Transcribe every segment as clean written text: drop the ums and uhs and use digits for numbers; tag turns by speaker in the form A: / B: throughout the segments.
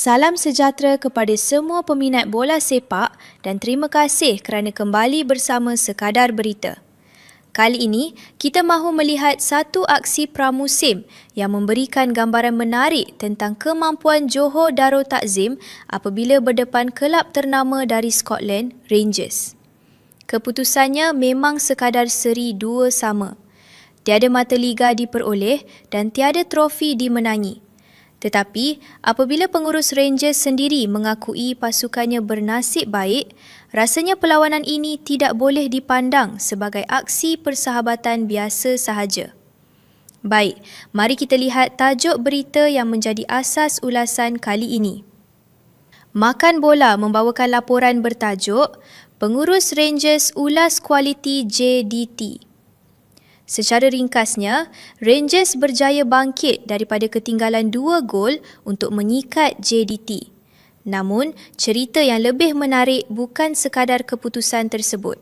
A: Salam sejahtera kepada semua peminat bola sepak dan terima kasih kerana kembali bersama Sekadar Berita. Kali ini, kita mahu melihat satu aksi pramusim yang memberikan gambaran menarik tentang kemampuan Johor Darul Takzim apabila berdepan kelab ternama dari Scotland, Rangers. Keputusannya memang sekadar seri 2-2. Tiada mata liga diperoleh dan tiada trofi dimenangi. Tetapi, apabila pengurus Rangers sendiri mengakui pasukannya bernasib baik, rasanya perlawanan ini tidak boleh dipandang sebagai aksi persahabatan biasa sahaja. Baik, mari kita lihat tajuk berita yang menjadi asas ulasan kali ini. Makan Bola membawakan laporan bertajuk Pengurus Rangers ulas kualiti JDT. Secara ringkasnya, Rangers berjaya bangkit daripada ketinggalan 2 gol untuk menyikat JDT. Namun, cerita yang lebih menarik bukan sekadar keputusan tersebut.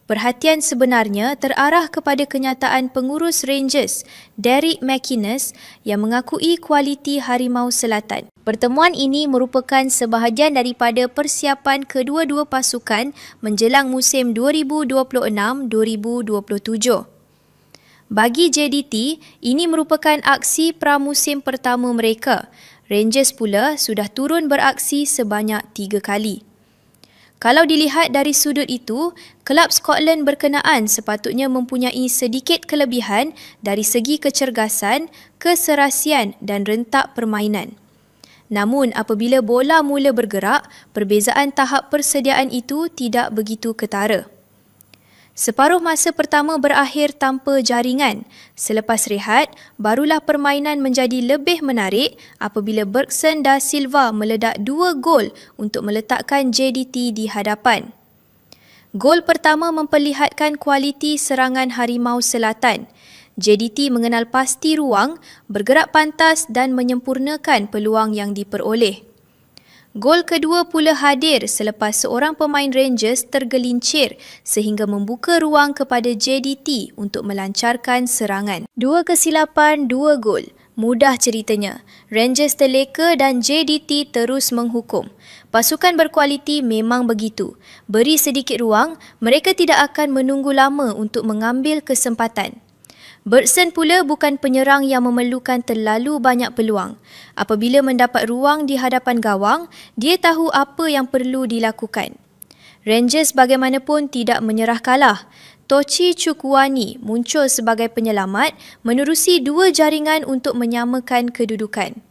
A: Perhatian sebenarnya terarah kepada kenyataan pengurus Rangers, Derek McInnes, yang mengakui kualiti Harimau Selatan. Pertemuan ini merupakan sebahagian daripada persiapan kedua-dua pasukan menjelang musim 2026-2027. Bagi JDT, ini merupakan aksi pramusim pertama mereka. Rangers pula sudah turun beraksi sebanyak 3 kali. Kalau dilihat dari sudut itu, kelab Scotland berkenaan sepatutnya mempunyai sedikit kelebihan dari segi kecergasan, keserasian dan rentak permainan. Namun apabila bola mula bergerak, perbezaan tahap persediaan itu tidak begitu ketara. Separuh masa pertama berakhir tanpa jaringan. Selepas rehat, barulah permainan menjadi lebih menarik apabila Bergson da Silva meledak 2 gol untuk meletakkan JDT di hadapan. Gol pertama memperlihatkan kualiti serangan Harimau Selatan. JDT mengenal pasti ruang, bergerak pantas dan menyempurnakan peluang yang diperoleh. Gol kedua pula hadir selepas seorang pemain Rangers tergelincir sehingga membuka ruang kepada JDT untuk melancarkan serangan. 2 kesilapan, 2 gol. Mudah ceritanya. Rangers terleka dan JDT terus menghukum. Pasukan berkualiti memang begitu. Beri sedikit ruang, mereka tidak akan menunggu lama untuk mengambil kesempatan. Bergson pula bukan penyerang yang memerlukan terlalu banyak peluang. Apabila mendapat ruang di hadapan gawang, dia tahu apa yang perlu dilakukan. Rangers bagaimanapun tidak menyerah kalah. Tochi Chukwuani muncul sebagai penyelamat menerusi 2 jaringan untuk menyamakan kedudukan.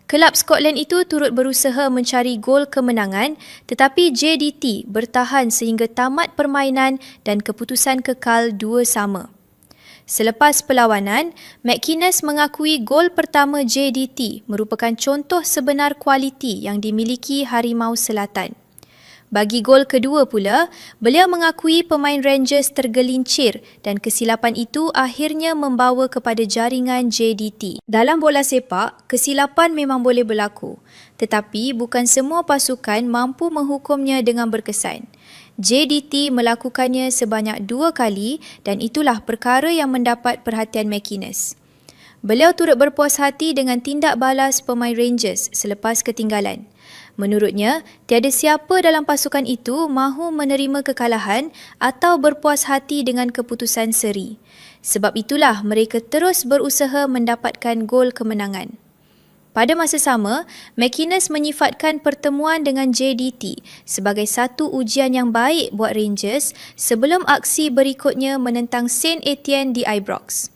A: Kelab Scotland itu turut berusaha mencari gol kemenangan tetapi JDT bertahan sehingga tamat permainan dan keputusan kekal 2-2. Selepas perlawanan, McInnes mengakui gol pertama JDT merupakan contoh sebenar kualiti yang dimiliki Harimau Selatan. Bagi gol kedua pula, beliau mengakui pemain Rangers tergelincir dan kesilapan itu akhirnya membawa kepada jaringan JDT. Dalam bola sepak, kesilapan memang boleh berlaku, tetapi bukan semua pasukan mampu menghukumnya dengan berkesan. JDT melakukannya sebanyak 2 kali dan itulah perkara yang mendapat perhatian McInnes. Beliau turut berpuas hati dengan tindak balas pemain Rangers selepas ketinggalan. Menurutnya, tiada siapa dalam pasukan itu mahu menerima kekalahan atau berpuas hati dengan keputusan seri. Sebab itulah mereka terus berusaha mendapatkan gol kemenangan. Pada masa sama, McInnes menyifatkan pertemuan dengan JDT sebagai satu ujian yang baik buat Rangers sebelum aksi berikutnya menentang Saint Etienne di Ibrox.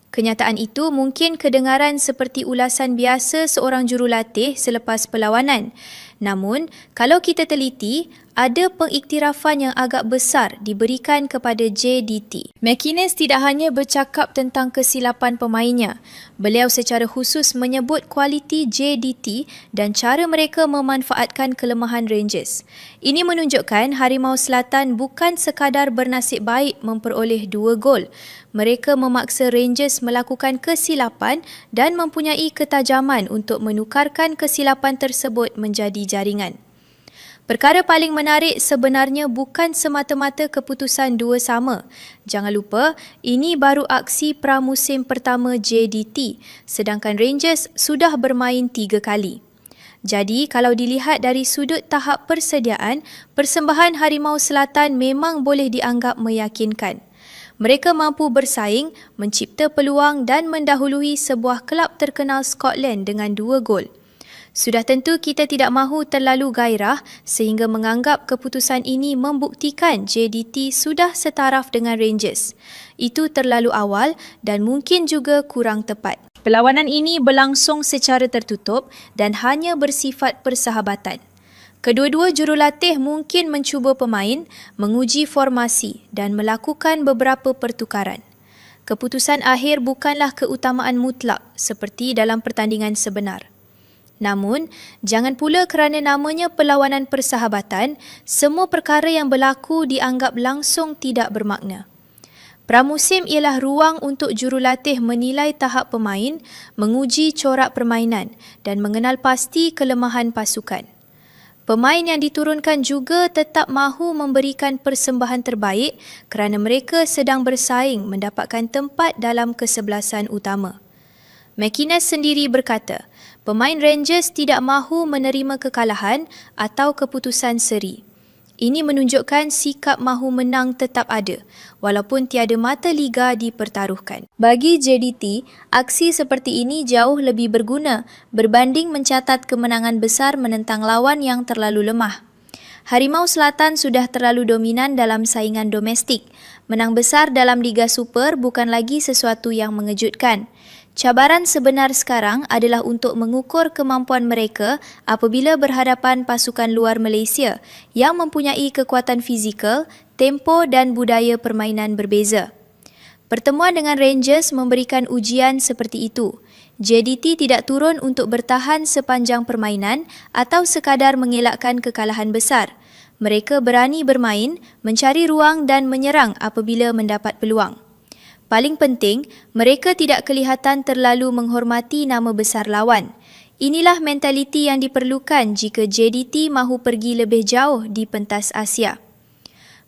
A: Kenyataan itu mungkin kedengaran seperti ulasan biasa seorang jurulatih selepas perlawanan. Namun, kalau kita teliti, ada pengiktirafan yang agak besar diberikan kepada JDT. McInnes tidak hanya bercakap tentang kesilapan pemainnya. Beliau secara khusus menyebut kualiti JDT dan cara mereka memanfaatkan kelemahan Rangers. Ini menunjukkan Harimau Selatan bukan sekadar bernasib baik memperoleh 2 gol. Mereka memaksa Rangers melakukan kesilapan dan mempunyai ketajaman untuk menukarkan kesilapan tersebut menjadi jaringan. Perkara paling menarik sebenarnya bukan semata-mata keputusan 2-2. Jangan lupa, ini baru aksi pramusim pertama JDT, sedangkan Rangers sudah bermain 3 kali. Jadi, kalau dilihat dari sudut tahap persediaan, persembahan Harimau Selatan memang boleh dianggap meyakinkan. Mereka mampu bersaing, mencipta peluang dan mendahului sebuah kelab terkenal Scotland dengan 2 gol. Sudah tentu kita tidak mahu terlalu gairah sehingga menganggap keputusan ini membuktikan JDT sudah setaraf dengan Rangers. Itu terlalu awal dan mungkin juga kurang tepat. Perlawanan ini berlangsung secara tertutup dan hanya bersifat persahabatan. Kedua-dua jurulatih mungkin mencuba pemain, menguji formasi dan melakukan beberapa pertukaran. Keputusan akhir bukanlah keutamaan mutlak seperti dalam pertandingan sebenar. Namun, jangan pula kerana namanya perlawanan persahabatan, semua perkara yang berlaku dianggap langsung tidak bermakna. Pramusim ialah ruang untuk jurulatih menilai tahap pemain, menguji corak permainan dan mengenal pasti kelemahan pasukan. Pemain yang diturunkan juga tetap mahu memberikan persembahan terbaik kerana mereka sedang bersaing mendapatkan tempat dalam kesebelasan utama. McInnes sendiri berkata, pemain Rangers tidak mahu menerima kekalahan atau keputusan seri. Ini menunjukkan sikap mahu menang tetap ada, walaupun tiada mata liga dipertaruhkan. Bagi JDT, aksi seperti ini jauh lebih berguna berbanding mencatat kemenangan besar menentang lawan yang terlalu lemah. Harimau Selatan sudah terlalu dominan dalam saingan domestik. Menang besar dalam Liga Super bukan lagi sesuatu yang mengejutkan. Cabaran sebenar sekarang adalah untuk mengukur kemampuan mereka apabila berhadapan pasukan luar Malaysia yang mempunyai kekuatan fizikal, tempo dan budaya permainan berbeza. Pertemuan dengan Rangers memberikan ujian seperti itu. JDT tidak turun untuk bertahan sepanjang permainan atau sekadar mengelakkan kekalahan besar. Mereka berani bermain, mencari ruang dan menyerang apabila mendapat peluang. Paling penting, mereka tidak kelihatan terlalu menghormati nama besar lawan. Inilah mentaliti yang diperlukan jika JDT mahu pergi lebih jauh di pentas Asia.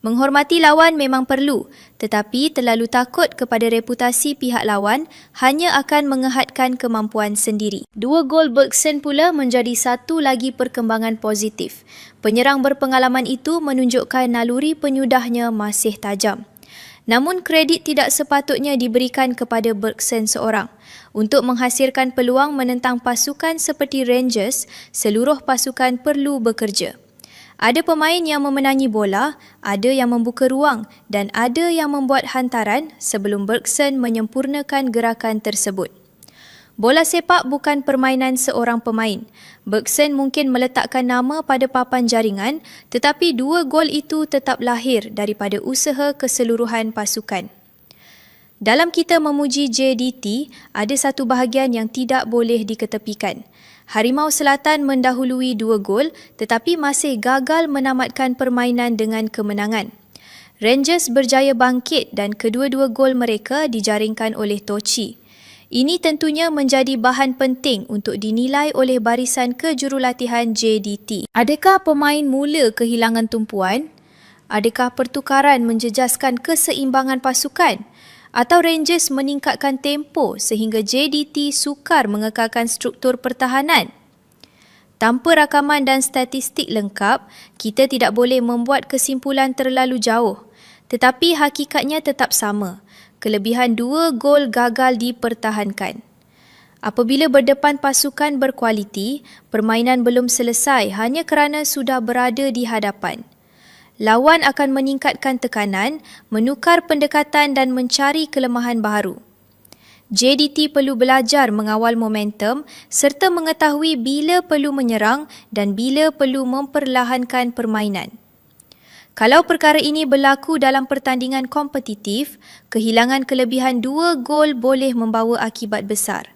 A: Menghormati lawan memang perlu, tetapi terlalu takut kepada reputasi pihak lawan hanya akan mengehadkan kemampuan sendiri. 2 gol Bergson pula menjadi satu lagi perkembangan positif. Penyerang berpengalaman itu menunjukkan naluri penyudahnya masih tajam. Namun kredit tidak sepatutnya diberikan kepada Bergson seorang. Untuk menghasilkan peluang menentang pasukan seperti Rangers, seluruh pasukan perlu bekerja. Ada pemain yang memenangi bola, ada yang membuka ruang dan ada yang membuat hantaran sebelum Bergson menyempurnakan gerakan tersebut. Bola sepak bukan permainan seorang pemain. Bergson mungkin meletakkan nama pada papan jaringan, tetapi 2 gol itu tetap lahir daripada usaha keseluruhan pasukan. Dalam kita memuji JDT, ada satu bahagian yang tidak boleh diketepikan. Harimau Selatan mendahului 2 gol tetapi masih gagal menamatkan permainan dengan kemenangan. Rangers berjaya bangkit dan kedua-dua gol mereka dijaringkan oleh Tochi. Ini tentunya menjadi bahan penting untuk dinilai oleh barisan kejurulatihan JDT. Adakah pemain mula kehilangan tumpuan? Adakah pertukaran menjejaskan keseimbangan pasukan? Atau Rangers meningkatkan tempo sehingga JDT sukar mengekalkan struktur pertahanan? Tanpa rakaman dan statistik lengkap, kita tidak boleh membuat kesimpulan terlalu jauh. Tetapi hakikatnya tetap sama. Kelebihan 2 gol gagal dipertahankan. Apabila berdepan pasukan berkualiti, permainan belum selesai hanya kerana sudah berada di hadapan. Lawan akan meningkatkan tekanan, menukar pendekatan dan mencari kelemahan baru. JDT perlu belajar mengawal momentum serta mengetahui bila perlu menyerang dan bila perlu memperlahankan permainan. Kalau perkara ini berlaku dalam pertandingan kompetitif, kehilangan kelebihan 2 gol boleh membawa akibat besar.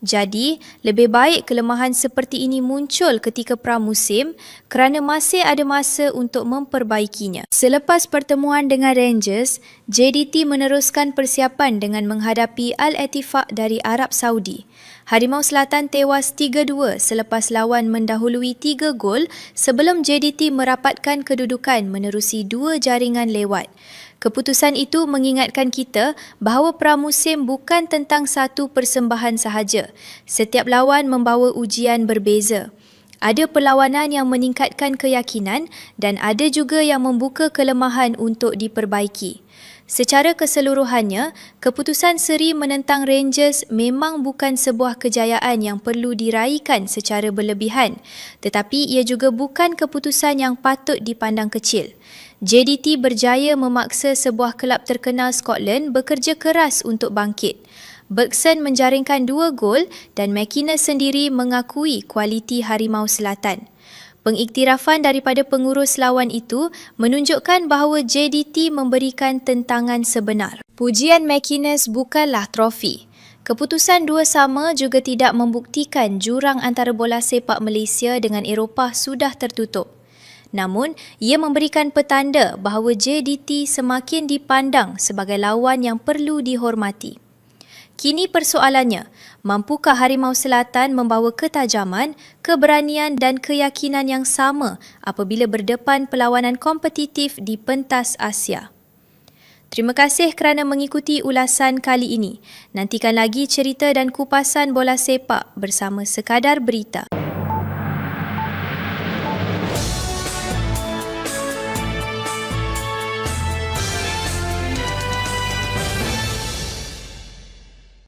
A: Jadi, lebih baik kelemahan seperti ini muncul ketika pramusim kerana masih ada masa untuk memperbaikinya. Selepas pertemuan dengan Rangers, JDT meneruskan persiapan dengan menghadapi Al-Ettifaq dari Arab Saudi. Harimau Selatan tewas 3-2 selepas lawan mendahului 3 gol sebelum JDT merapatkan kedudukan menerusi 2 jaringan lewat. Keputusan itu mengingatkan kita bahawa pramusim bukan tentang satu persembahan sahaja. Setiap lawan membawa ujian berbeza. Ada perlawanan yang meningkatkan keyakinan dan ada juga yang membuka kelemahan untuk diperbaiki. Secara keseluruhannya, keputusan seri menentang Rangers memang bukan sebuah kejayaan yang perlu diraikan secara berlebihan, tetapi ia juga bukan keputusan yang patut dipandang kecil. JDT berjaya memaksa sebuah kelab terkenal Scotland bekerja keras untuk bangkit. Bergson menjaringkan 2 gol dan McInnes sendiri mengakui kualiti Harimau Selatan. Pengiktirafan daripada pengurus lawan itu menunjukkan bahawa JDT memberikan tentangan sebenar. Pujian McInnes bukanlah trofi. Keputusan 2-2 juga tidak membuktikan jurang antara bola sepak Malaysia dengan Eropah sudah tertutup. Namun, ia memberikan petanda bahawa JDT semakin dipandang sebagai lawan yang perlu dihormati. Kini persoalannya, mampukah Harimau Selatan membawa ketajaman, keberanian dan keyakinan yang sama apabila berdepan perlawanan kompetitif di pentas Asia? Terima kasih kerana mengikuti ulasan kali ini. Nantikan lagi cerita dan kupasan bola sepak bersama Sekadar Berita.